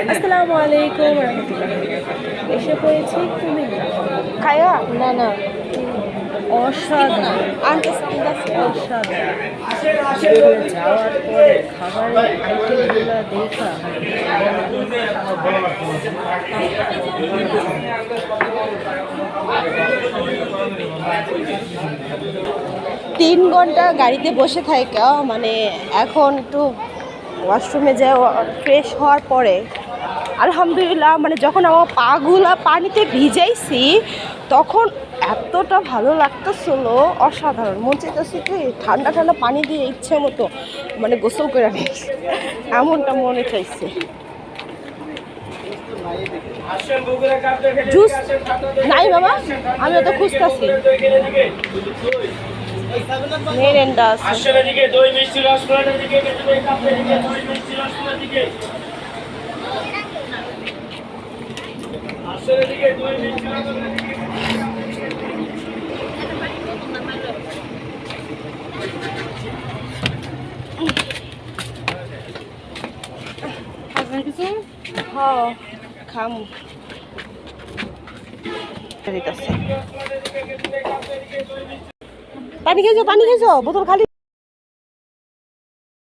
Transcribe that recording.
আসসালামু আলাইকুম রহমতুল্লাহ। এসে পড়েছি কুমিল্লা। খায়া না না অসাধারণ অসাধারণ যাওয়ার পরে খাবারের আইটেমগুলো দেখা 3 ঘন্টা গাড়িতে বসে থাকা মানে এখন একটু ওয়াশরুমে যে ফ্রেশ হওয়ার পরে আলহামদুলিল্লাহ মানে যখন আমার পাগুলা পানিতে ভিজাইছি তখন এতটা ভালো লাগতেছিল, অসাধারণ। মন চাইতেছে কি ঠান্ডা ঠান্ডা পানি দিয়ে ইচ্ছে মতো মানে গোসল করে নিয়েছি, এমনটা মনে চাইছে। জুস নাই বাবা, আমি তো খুঁজতেছি। মেরেন্ডা আছে। খামু পানি খেয়েছো বোতল খালি।